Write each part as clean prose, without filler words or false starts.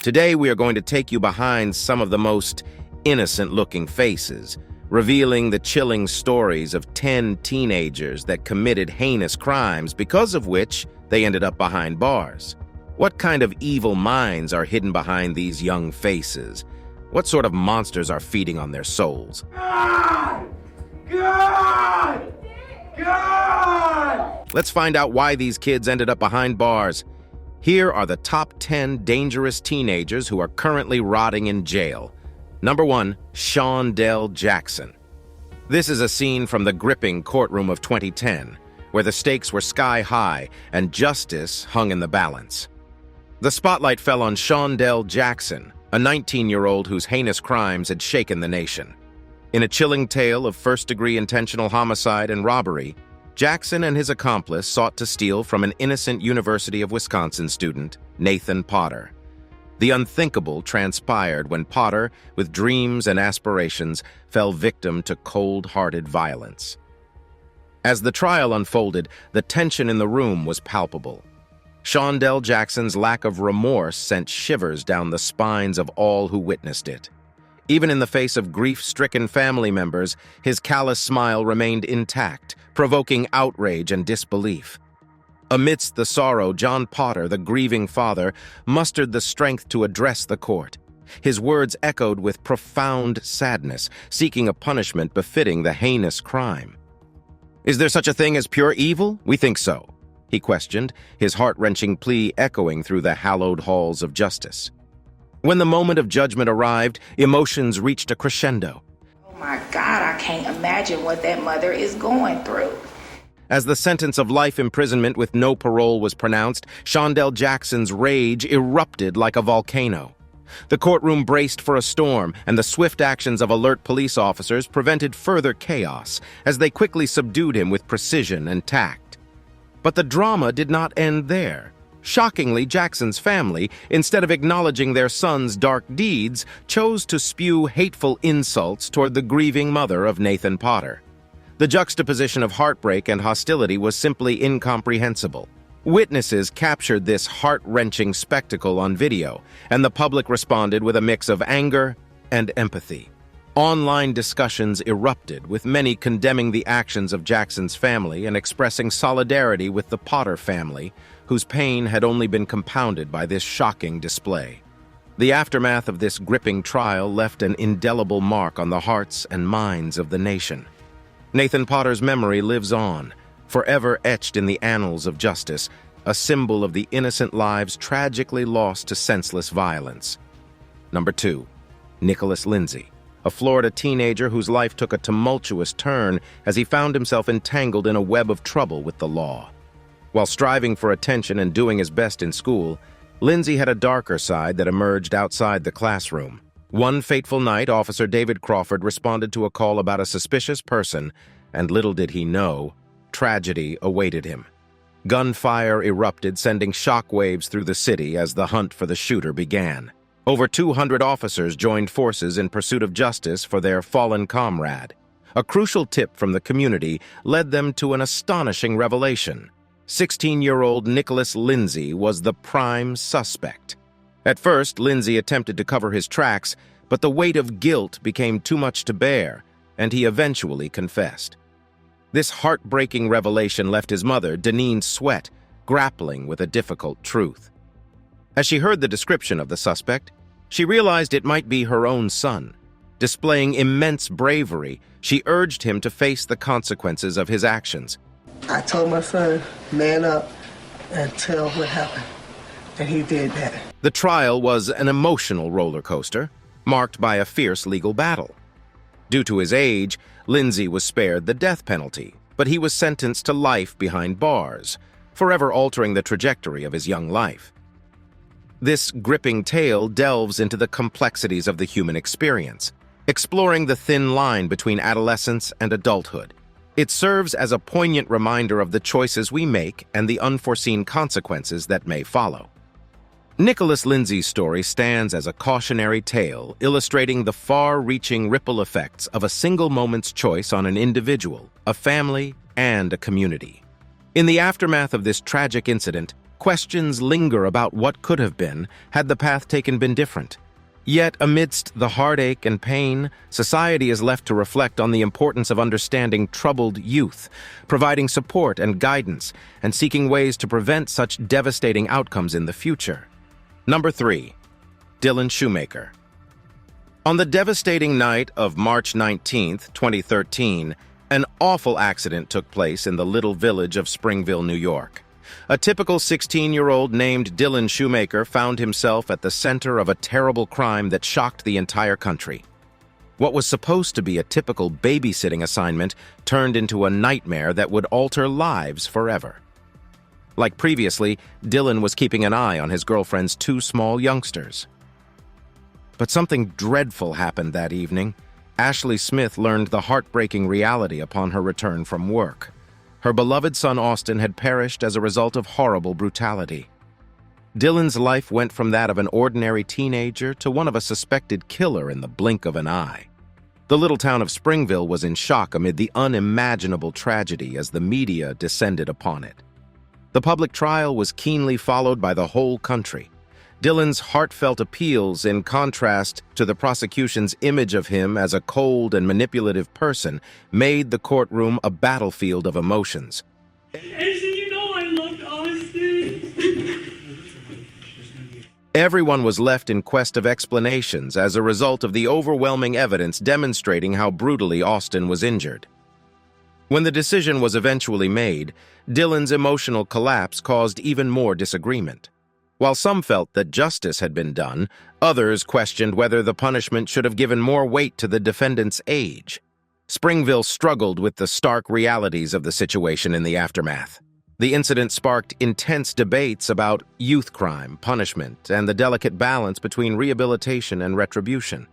Today we are going to take you behind some of the most innocent-looking faces, revealing the chilling stories of 10 teenagers that committed heinous crimes, because of which they ended up behind bars. What kind of evil minds are hidden behind these young faces? What sort of monsters are feeding on their souls? God! God! God! Let's find out why these kids ended up behind bars. Here are the top 10 dangerous teenagers who are currently rotting in jail. Number 1, Shondell Jackson. This is a scene from the gripping courtroom of 2010, where the stakes were sky high and justice hung in the balance. The spotlight fell on Shondell Jackson, a 19-year-old whose heinous crimes had shaken the nation. In a chilling tale of first-degree intentional homicide and robbery, Jackson and his accomplice sought to steal from an innocent University of Wisconsin student, Nathan Potter. The unthinkable transpired when Potter, with dreams and aspirations, fell victim to cold-hearted violence. As the trial unfolded, the tension in the room was palpable. Shondell Jackson's lack of remorse sent shivers down the spines of all who witnessed it. Even in the face of grief-stricken family members, his callous smile remained intact, provoking outrage and disbelief. Amidst the sorrow, John Potter, the grieving father, mustered the strength to address the court. His words echoed with profound sadness, seeking a punishment befitting the heinous crime. "Is there such a thing as pure evil? We think so," he questioned, his heart-wrenching plea echoing through the hallowed halls of justice. When the moment of judgment arrived, emotions reached a crescendo. Oh my God, I can't imagine what that mother is going through. As the sentence of life imprisonment with no parole was pronounced, Shondell Jackson's rage erupted like a volcano. The courtroom braced for a storm, and the swift actions of alert police officers prevented further chaos, as they quickly subdued him with precision and tact. But the drama did not end there. Shockingly, Jackson's family, instead of acknowledging their son's dark deeds, chose to spew hateful insults toward the grieving mother of Nathan Potter. The juxtaposition of heartbreak and hostility was simply incomprehensible. Witnesses captured this heart-wrenching spectacle on video, and the public responded with a mix of anger and empathy. Online discussions erupted, with many condemning the actions of Jackson's family and expressing solidarity with the Potter family, whose pain had only been compounded by this shocking display. The aftermath of this gripping trial left an indelible mark on the hearts and minds of the nation. Nathan Potter's memory lives on, forever etched in the annals of justice, a symbol of the innocent lives tragically lost to senseless violence. Number 2, Nicholas Lindsay, a Florida teenager whose life took a tumultuous turn as he found himself entangled in a web of trouble with the law. While striving for attention and doing his best in school, Lindsay had a darker side that emerged outside the classroom. One fateful night, Officer David Crawford responded to a call about a suspicious person, and little did he know, tragedy awaited him. Gunfire erupted, sending shockwaves through the city as the hunt for the shooter began. Over 200 officers joined forces in pursuit of justice for their fallen comrade. A crucial tip from the community led them to an astonishing revelation. 16-year-old Nicholas Lindsay was the prime suspect. At first, Lindsay attempted to cover his tracks, but the weight of guilt became too much to bear, and he eventually confessed. This heartbreaking revelation left his mother, Deneen Sweat, grappling with a difficult truth. As she heard the description of the suspect, she realized it might be her own son. Displaying immense bravery, she urged him to face the consequences of his actions. I told my son, man up and tell what happened, and he did that. The trial was an emotional roller coaster, marked by a fierce legal battle. Due to his age, Lindsay was spared the death penalty, but he was sentenced to life behind bars, forever altering the trajectory of his young life. This gripping tale delves into the complexities of the human experience, exploring the thin line between adolescence and adulthood. It serves as a poignant reminder of the choices we make and the unforeseen consequences that may follow. Nicholas Lindsay's story stands as a cautionary tale, illustrating the far-reaching ripple effects of a single moment's choice on an individual, a family, and a community. In the aftermath of this tragic incident, questions linger about what could have been had the path taken been different. Yet, amidst the heartache and pain, society is left to reflect on the importance of understanding troubled youth, providing support and guidance, and seeking ways to prevent such devastating outcomes in the future. Number 3. Dylan Shoemaker. On the devastating night of March 19, 2013, an awful accident took place in the little village of Springville, New York. A typical 16-year-old named Dylan Shoemaker found himself at the center of a terrible crime that shocked the entire country. What was supposed to be a typical babysitting assignment turned into a nightmare that would alter lives forever. Like previously, Dylan was keeping an eye on his girlfriend's 2 small youngsters. But something dreadful happened that evening. Ashley Smith learned the heartbreaking reality upon her return from work. Her beloved son Austin had perished as a result of horrible brutality. Dylan's life went from that of an ordinary teenager to one of a suspected killer in the blink of an eye. The little town of Springville was in shock amid the unimaginable tragedy as the media descended upon it. The public trial was keenly followed by the whole country. Dylan's heartfelt appeals, in contrast to the prosecution's image of him as a cold and manipulative person, made the courtroom a battlefield of emotions. I loved Austin. Everyone was left in quest of explanations as a result of the overwhelming evidence demonstrating how brutally Austin was injured. When the decision was eventually made, Dylan's emotional collapse caused even more disagreement. While some felt that justice had been done, others questioned whether the punishment should have given more weight to the defendant's age. Springville struggled with the stark realities of the situation in the aftermath. The incident sparked intense debates about youth crime, punishment, and the delicate balance between rehabilitation and retribution.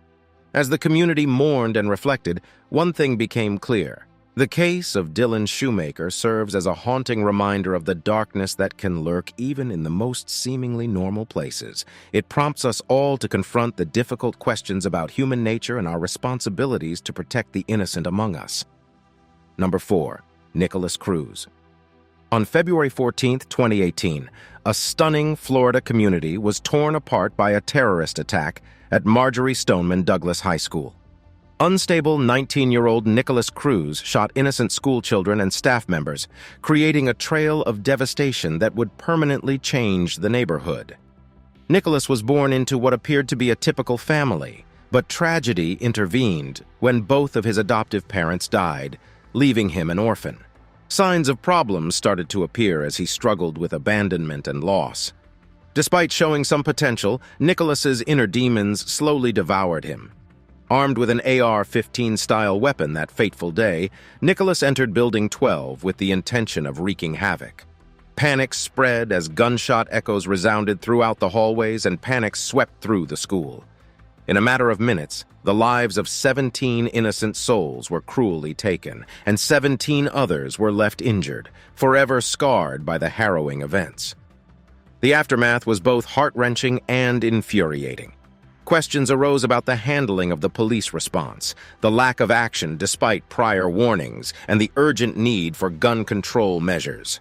As the community mourned and reflected, one thing became clear. The case of Dylan Shoemaker serves as a haunting reminder of the darkness that can lurk even in the most seemingly normal places. It prompts us all to confront the difficult questions about human nature and our responsibilities to protect the innocent among us. Number 4. Nicholas Cruz. On February 14, 2018, a stunning Florida community was torn apart by a terrorist attack at Marjorie Stoneman Douglas High School. Unstable 19-year-old Nicholas Cruz shot innocent schoolchildren and staff members, creating a trail of devastation that would permanently change the neighborhood. Nicholas was born into what appeared to be a typical family, but tragedy intervened when both of his adoptive parents died, leaving him an orphan. Signs of problems started to appear as he struggled with abandonment and loss. Despite showing some potential, Nicholas's inner demons slowly devoured him. Armed with an AR-15-style weapon that fateful day, Nicholas entered Building 12 with the intention of wreaking havoc. Panic spread as gunshot echoes resounded throughout the hallways and panic swept through the school. In a matter of minutes, the lives of 17 innocent souls were cruelly taken, and 17 others were left injured, forever scarred by the harrowing events. The aftermath was both heart-wrenching and infuriating. Questions arose about the handling of the police response, the lack of action despite prior warnings, and the urgent need for gun control measures.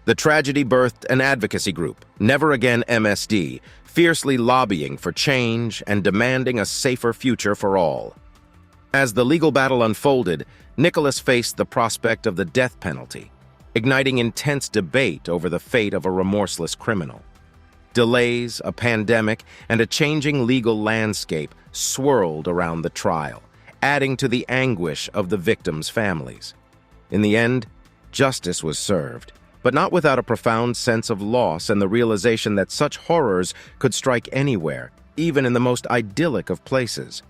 The tragedy birthed an advocacy group, Never Again MSD, fiercely lobbying for change and demanding a safer future for all. As the legal battle unfolded, Nicholas faced the prospect of the death penalty, igniting intense debate over the fate of a remorseless criminal. Delays, a pandemic, and a changing legal landscape swirled around the trial, adding to the anguish of the victims' families. In the end, justice was served, but not without a profound sense of loss and the realization that such horrors could strike anywhere, even in the most idyllic of places.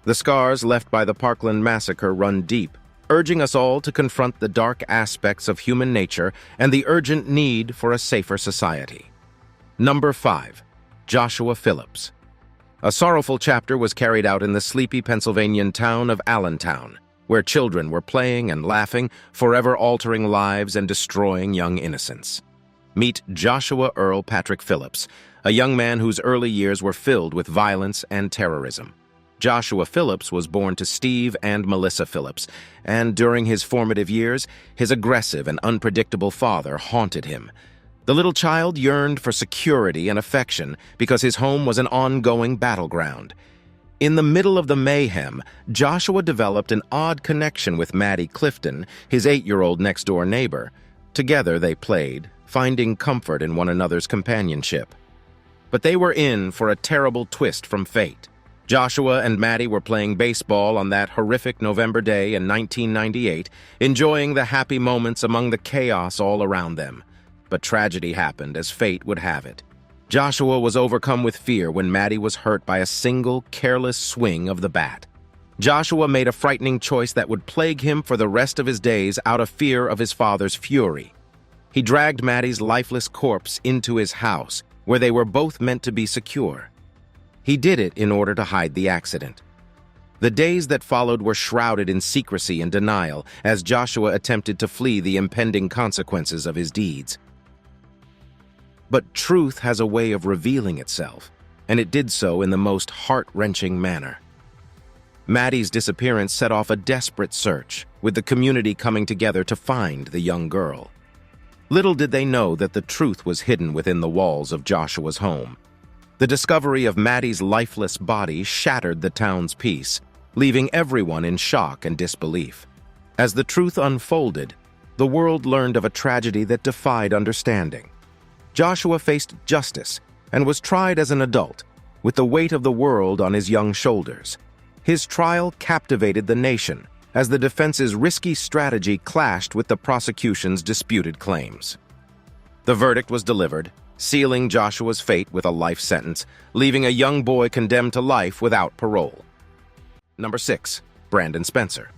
The scars left by the Parkland massacre run deep, urging us all to confront the dark aspects of human nature and the urgent need for a safer society. Number 5. Joshua Phillips. A sorrowful chapter was carried out in the sleepy Pennsylvanian town of Allentown, where children were playing and laughing, forever altering lives and destroying young innocence. Meet Joshua Earl Patrick Phillips, a young man whose early years were filled with violence and terrorism. Joshua Phillips was born to Steve and Melissa Phillips, and during his formative years, his aggressive and unpredictable father haunted him. The little child yearned for security and affection because his home was an ongoing battleground. In the middle of the mayhem, Joshua developed an odd connection with Maddie Clifton, his 8-year-old next-door neighbor. Together they played, finding comfort in one another's companionship. But they were in for a terrible twist from fate. Joshua and Maddie were playing baseball on that horrific November day in 1998, enjoying the happy moments among the chaos all around them. But tragedy happened as fate would have it. Joshua was overcome with fear when Maddie was hurt by a single, careless swing of the bat. Joshua made a frightening choice that would plague him for the rest of his days out of fear of his father's fury. He dragged Maddie's lifeless corpse into his house, where they were both meant to be secure. He did it in order to hide the accident. The days that followed were shrouded in secrecy and denial as Joshua attempted to flee the impending consequences of his deeds. But truth has a way of revealing itself, and it did so in the most heart-wrenching manner. Maddie's disappearance set off a desperate search, with the community coming together to find the young girl. Little did they know that the truth was hidden within the walls of Joshua's home. The discovery of Maddie's lifeless body shattered the town's peace, leaving everyone in shock and disbelief. As the truth unfolded, the world learned of a tragedy that defied understanding. Joshua faced justice and was tried as an adult, with the weight of the world on his young shoulders. His trial captivated the nation, as the defense's risky strategy clashed with the prosecution's disputed claims. The verdict was delivered, sealing Joshua's fate with a life sentence, leaving a young boy condemned to life without parole. Number 6. Brandon Spencer.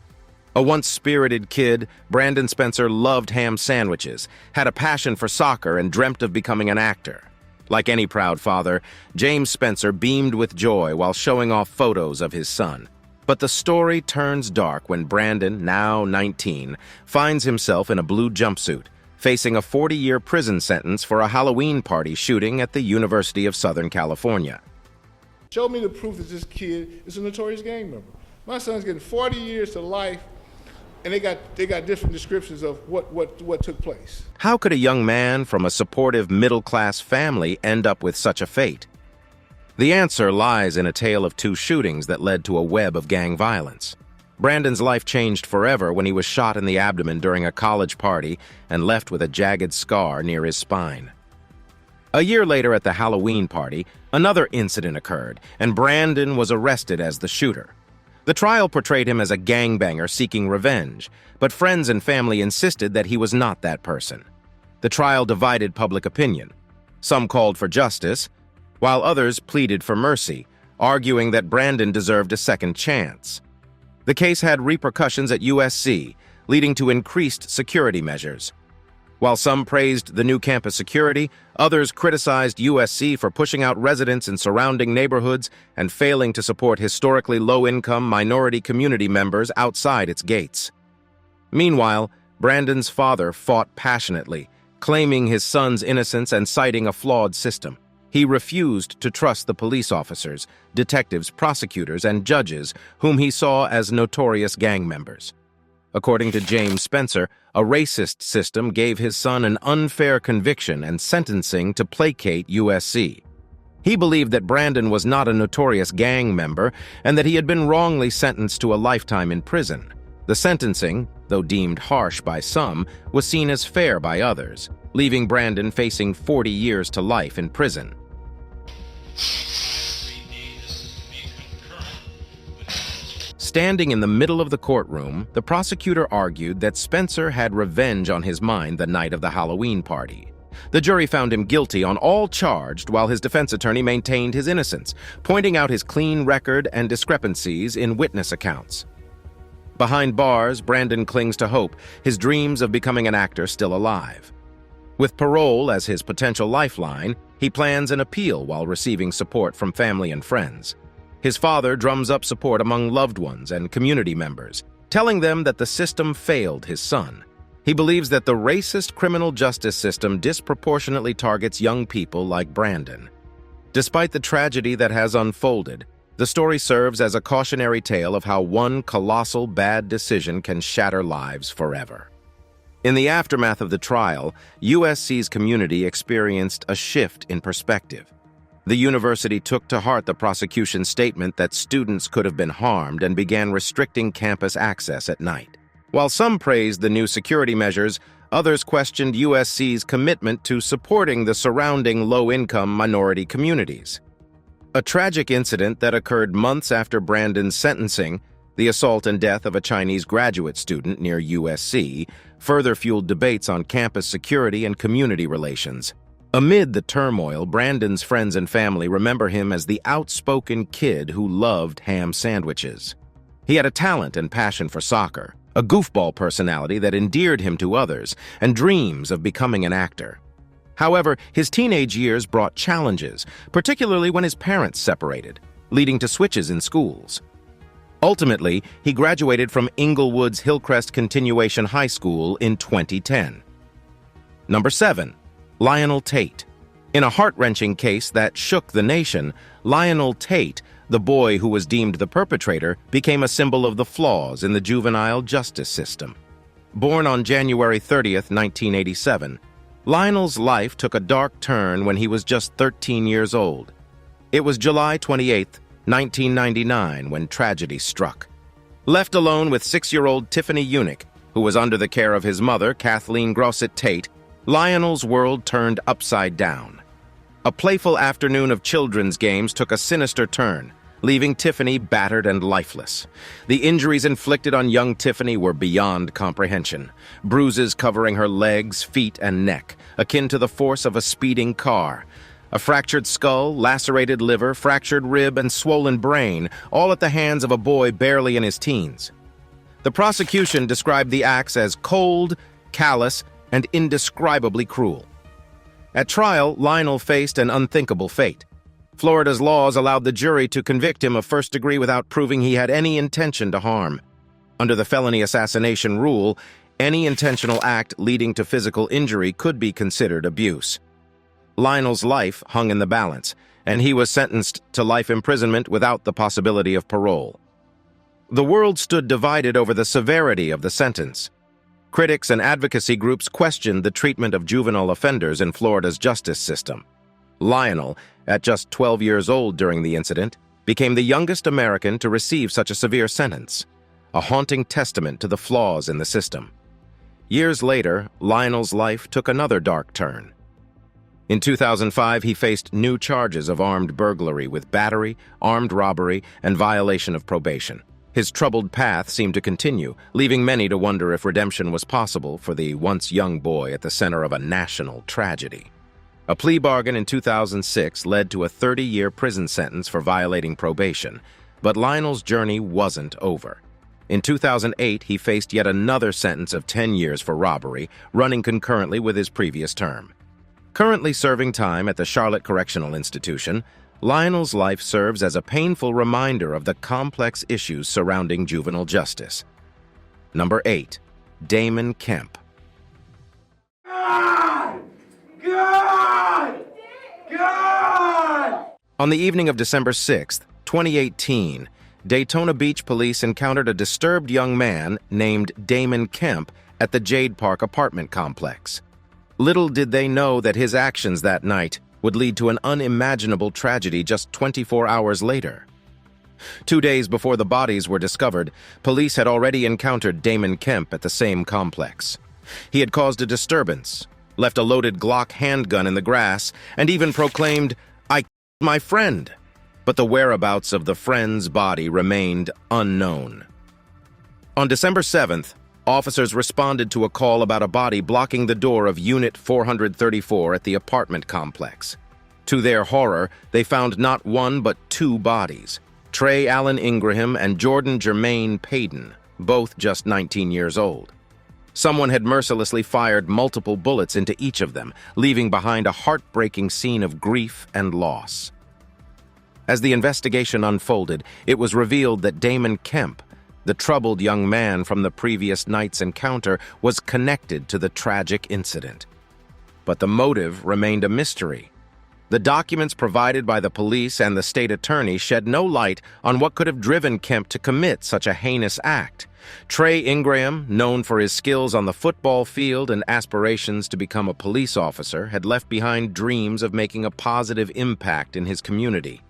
A once spirited kid, Brandon Spencer loved ham sandwiches, had a passion for soccer, and dreamt of becoming an actor. Like any proud father, James Spencer beamed with joy while showing off photos of his son. But the story turns dark when Brandon, now 19, finds himself in a blue jumpsuit, facing a 40-year prison sentence for a Halloween party shooting at the University of Southern California. Show me the proof that this kid is a notorious gang member. My son's getting 40 years to life, and they got different descriptions of what took place. How could a young man from a supportive middle-class family end up with such a fate? The answer lies in a tale of 2 shootings that led to a web of gang violence. Brandon's life changed forever when he was shot in the abdomen during a college party and left with a jagged scar near his spine. A year later at the Halloween party, another incident occurred, and Brandon was arrested as the shooter. The trial portrayed him as a gangbanger seeking revenge, but friends and family insisted that he was not that person. The trial divided public opinion. Some called for justice, while others pleaded for mercy, arguing that Brandon deserved a second chance. The case had repercussions at USC, leading to increased security measures. While some praised the new campus security, others criticized USC for pushing out residents in surrounding neighborhoods and failing to support historically low-income minority community members outside its gates. Meanwhile, Brandon's father fought passionately, claiming his son's innocence and citing a flawed system. He refused to trust the police officers, detectives, prosecutors, and judges whom he saw as notorious gang members. According to James Spencer, a racist system gave his son an unfair conviction and sentencing to placate USC. He believed that Brandon was not a notorious gang member and that he had been wrongly sentenced to a lifetime in prison. The sentencing, though deemed harsh by some, was seen as fair by others, leaving Brandon facing 40 years to life in prison. Standing in the middle of the courtroom, the prosecutor argued that Spencer had revenge on his mind the night of the Halloween party. The jury found him guilty on all charged, while his defense attorney maintained his innocence, pointing out his clean record and discrepancies in witness accounts. Behind bars, Brandon clings to hope, his dreams of becoming an actor still alive. With parole as his potential lifeline, he plans an appeal while receiving support from family and friends. His father drums up support among loved ones and community members, telling them that the system failed his son. He believes that the racist criminal justice system disproportionately targets young people like Brandon. Despite the tragedy that has unfolded, The story serves as a cautionary tale of how one colossal bad decision can shatter lives forever. In the aftermath of the trial, USC's community experienced a shift in perspective. The university took to heart the prosecution's statement that students could have been harmed and began restricting campus access at night. While some praised the new security measures, others questioned USC's commitment to supporting the surrounding low-income minority communities. A tragic incident that occurred months after Brandon's sentencing, the assault and death of a Chinese graduate student near USC, further fueled debates on campus security and community relations. Amid the turmoil, Brandon's friends and family remember him as the outspoken kid who loved ham sandwiches. He had a talent and passion for soccer, a goofball personality that endeared him to others, and dreams of becoming an actor. However, his teenage years brought challenges, particularly when his parents separated, leading to switches in schools. Ultimately, he graduated from Inglewood's Hillcrest Continuation High School in 2010. Number 7. Lionel Tate. In a heart-wrenching case that shook the nation, Lionel Tate, the boy who was deemed the perpetrator, became a symbol of the flaws in the juvenile justice system. Born on January 30th, 1987, Lionel's life took a dark turn when he was just 13 years old. It was July 28th, 1999, when tragedy struck. Left alone with 6-year-old Tiffany Unick, who was under the care of his mother, Kathleen Grosset Tate, Lionel's world turned upside down. A playful afternoon of children's games took a sinister turn, leaving Tiffany battered and lifeless. The injuries inflicted on young Tiffany were beyond comprehension. Bruises covering her legs, feet, and neck, akin to the force of a speeding car. A fractured skull, lacerated liver, fractured rib, and swollen brain, all at the hands of a boy barely in his teens. The prosecution described the acts as cold, callous, and indescribably cruel. At trial, Lionel faced an unthinkable fate. Florida's laws allowed the jury to convict him of first degree without proving he had any intention to harm. Under the felony assassination rule, any intentional act leading to physical injury could be considered abuse. Lionel's life hung in the balance, and he was sentenced to life imprisonment without the possibility of parole. The world stood divided over the severity of the sentence. Critics and advocacy groups questioned the treatment of juvenile offenders in Florida's justice system. Lionel, at just 12 years old during the incident, became the youngest American to receive such a severe sentence, a haunting testament to the flaws in the system. Years later, Lionel's life took another dark turn. In 2005, he faced new charges of armed burglary with battery, armed robbery, and violation of probation. His troubled path seemed to continue, leaving many to wonder if redemption was possible for the once young boy at the center of a national tragedy. A plea bargain in 2006 led to a 30-year prison sentence for violating probation, but Lionel's journey wasn't over. In 2008, he faced yet another sentence of 10 years for robbery, running concurrently with his previous term. Currently serving time at the Charlotte Correctional Institution, Lionel's life serves as a painful reminder of the complex issues surrounding juvenile justice. Number 8. Damon Kemp. God! God! God! On the evening of December 6, 2018, Daytona Beach police encountered a disturbed young man named Damon Kemp at the Jade Park apartment complex. Little did they know that his actions that night would lead to an unimaginable tragedy just 24 hours later. 2 days before the bodies were discovered, police had already encountered Damon Kemp at the same complex. He had caused a disturbance, left a loaded Glock handgun in the grass, and even proclaimed, "I killed my friend." But the whereabouts of the friend's body remained unknown. On December 7th, officers responded to a call about a body blocking the door of Unit 434 at the apartment complex. To their horror, they found not one but 2 bodies, Trey Allen Ingraham and Jordan Jermaine Payton, both just 19 years old. Someone had mercilessly fired multiple bullets into each of them, leaving behind a heartbreaking scene of grief and loss. As the investigation unfolded, it was revealed that Damon Kemp, the troubled young man from the previous night's encounter, was connected to the tragic incident. But the motive remained a mystery. The documents provided by the police and the state attorney shed no light on what could have driven Kemp to commit such a heinous act. Trey Ingraham, known for his skills on the football field and aspirations to become a police officer, had left behind dreams of making a positive impact in his community.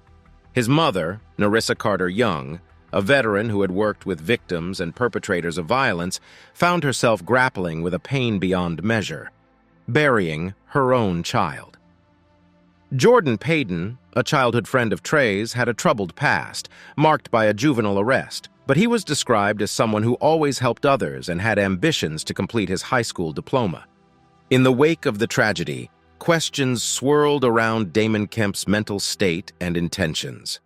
His mother, Narissa Carter Young, a veteran who had worked with victims and perpetrators of violence, found herself grappling with a pain beyond measure, burying her own child. Jordan Payton, a childhood friend of Trey's, had a troubled past, marked by a juvenile arrest, but he was described as someone who always helped others and had ambitions to complete his high school diploma. In the wake of the tragedy, questions swirled around Damon Kemp's mental state and intentions.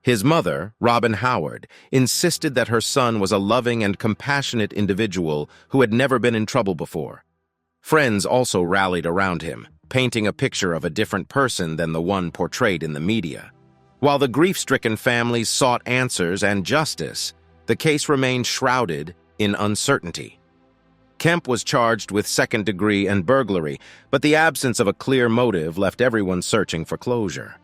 His mother, Robin Howard, insisted that her son was a loving and compassionate individual who had never been in trouble before. Friends also rallied around him, painting a picture of a different person than the one portrayed in the media. While the grief-stricken families sought answers and justice, the case remained shrouded in uncertainty. Kemp was charged with second-degree and burglary, but the absence of a clear motive left everyone searching for closure.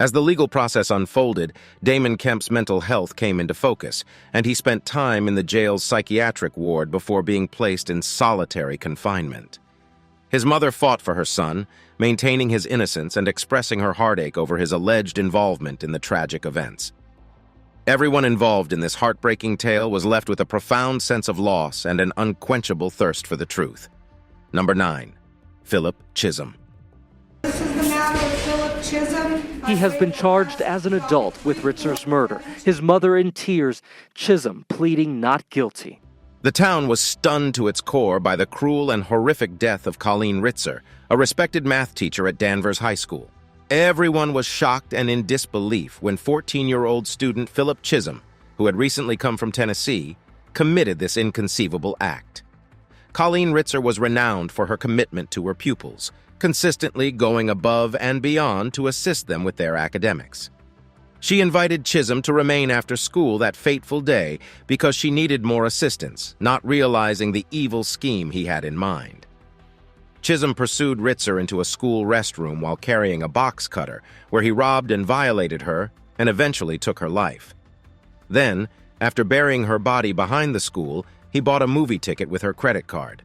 As the legal process unfolded, Damon Kemp's mental health came into focus, and he spent time in the jail's psychiatric ward before being placed in solitary confinement. His mother fought for her son, maintaining his innocence and expressing her heartache over his alleged involvement in the tragic events. Everyone involved in this heartbreaking tale was left with a profound sense of loss and an unquenchable thirst for the truth. Number 9. Philip Chisholm. This is the matter of Philip Chisholm. He has been charged as an adult with Ritzer's murder. His mother in tears, Chisholm pleading not guilty. The town was stunned to its core by the cruel and horrific death of Colleen Ritzer, a respected math teacher at Danvers High School. Everyone was shocked and in disbelief when 14-year-old student Philip Chisholm, who had recently come from Tennessee, committed this inconceivable act. Colleen Ritzer was renowned for her commitment to her pupils, consistently going above and beyond to assist them with their academics. She invited Chisholm to remain after school that fateful day because she needed more assistance, not realizing the evil scheme he had in mind. Chisholm pursued Ritzer into a school restroom while carrying a box cutter, where he robbed and violated her and eventually took her life. Then, after burying her body behind the school, he bought a movie ticket with her credit card.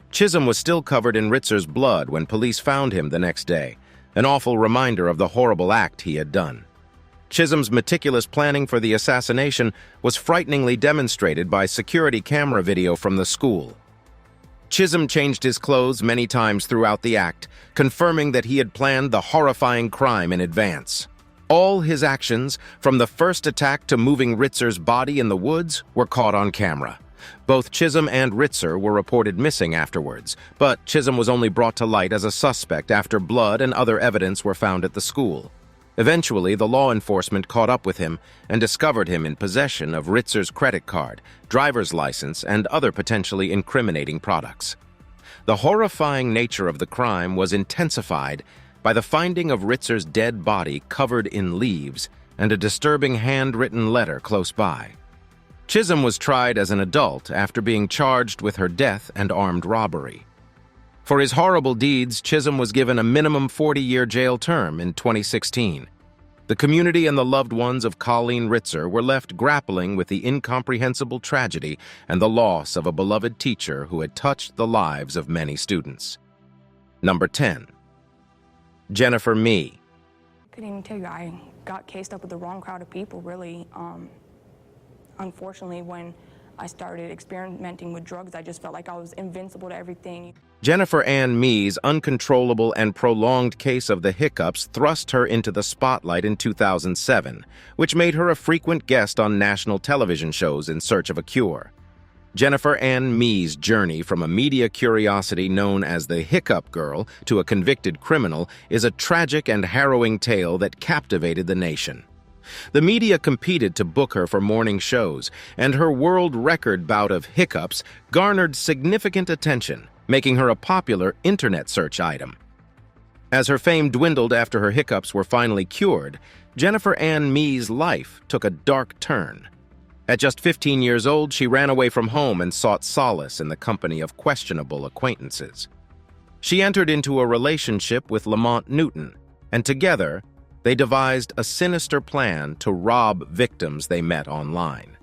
Chisholm was still covered in Ritzer's blood when police found him the next day, an awful reminder of the horrible act he had done. Chisholm's meticulous planning for the assassination was frighteningly demonstrated by security camera video from the school. Chisholm changed his clothes many times throughout the act, confirming that he had planned the horrifying crime in advance. All his actions, from the first attack to moving Ritzer's body in the woods, were caught on camera. Both Chisholm and Ritzer were reported missing afterwards, but Chisholm was only brought to light as a suspect after blood and other evidence were found at the school. Eventually, the law enforcement caught up with him and discovered him in possession of Ritzer's credit card, driver's license, and other potentially incriminating products. The horrifying nature of the crime was intensified by the finding of Ritzer's dead body covered in leaves and a disturbing handwritten letter close by. Chisholm was tried as an adult after being charged with her death and armed robbery. For his horrible deeds, Chisholm was given a minimum 40-year jail term in 2016. The community and the loved ones of Colleen Ritzer were left grappling with the incomprehensible tragedy and the loss of a beloved teacher who had touched the lives of many students. Number 10. Jennifer Mee. I couldn't even tell you, I got cased up with the wrong crowd of people, really. Unfortunately, when I started experimenting with drugs, I just felt like I was invincible to everything. Jennifer Ann Mee's uncontrollable and prolonged case of the hiccups thrust her into the spotlight in 2007, which made her a frequent guest on national television shows in search of a cure. Jennifer Ann Mee's journey from a media curiosity known as the Hiccup Girl to a convicted criminal is a tragic and harrowing tale that captivated the nation. The media competed to book her for morning shows, and her world record bout of hiccups garnered significant attention, making her a popular internet search item. As her fame dwindled after her hiccups were finally cured, Jennifer Ann Mee's life took a dark turn. At just 15 years old, she ran away from home and sought solace in the company of questionable acquaintances. She entered into a relationship with Lamont Newton, and together, they devised a sinister plan to rob victims they met online.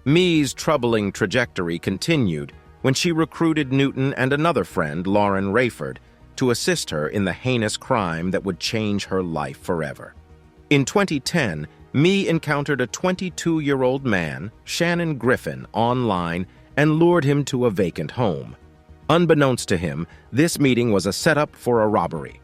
Mee's troubling trajectory continued when she recruited Newton and another friend, Lauren Rayford, to assist her in the heinous crime that would change her life forever. In 2010, Mee encountered a 22-year-old man, Shannon Griffin, online and lured him to a vacant home. Unbeknownst to him, this meeting was a setup for a robbery.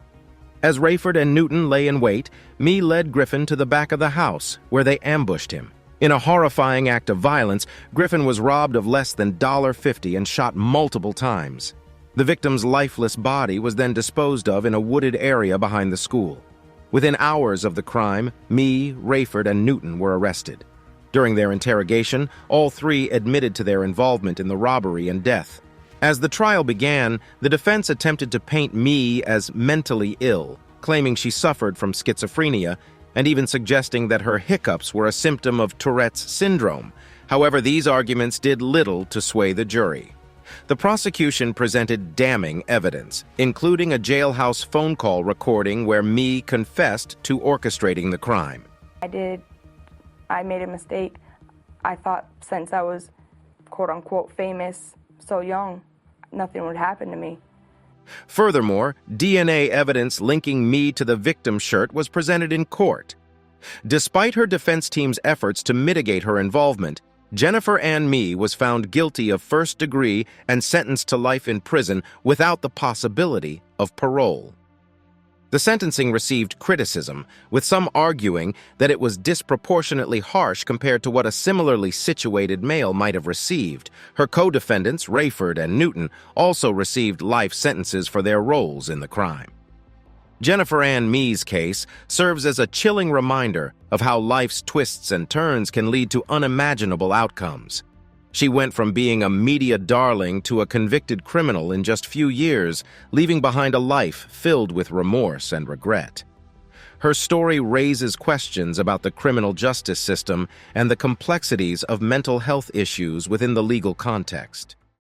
As Rayford and Newton lay in wait, Mee led Griffin to the back of the house, where they ambushed him. In a horrifying act of violence, Griffin was robbed of less than $50 and shot multiple times. The victim's lifeless body was then disposed of in a wooded area behind the school. Within hours of the crime, Mee, Rayford, and Newton were arrested. During their interrogation, all three admitted to their involvement in the robbery and death. As the trial began, the defense attempted to paint Mee as mentally ill, claiming she suffered from schizophrenia, and even suggesting that her hiccups were a symptom of Tourette's syndrome. However, these arguments did little to sway the jury. The prosecution presented damning evidence, including a jailhouse phone call recording where Mee confessed to orchestrating the crime. I made a mistake. I thought since I was quote-unquote famous so young, nothing would happen to me. Furthermore, DNA evidence linking Mee to the victim's shirt was presented in court. Despite her defense team's efforts to mitigate her involvement, Jennifer Ann Mee was found guilty of first degree and sentenced to life in prison without the possibility of parole. The sentencing received criticism, with some arguing that it was disproportionately harsh compared to what a similarly situated male might have received. Her co-defendants, Rayford and Newton, also received life sentences for their roles in the crime. Jennifer Ann Mee's case serves as a chilling reminder of how life's twists and turns can lead to unimaginable outcomes. She went from being a media darling to a convicted criminal in just few years, leaving behind a life filled with remorse and regret. Her story raises questions about the criminal justice system and the complexities of mental health issues within the legal context.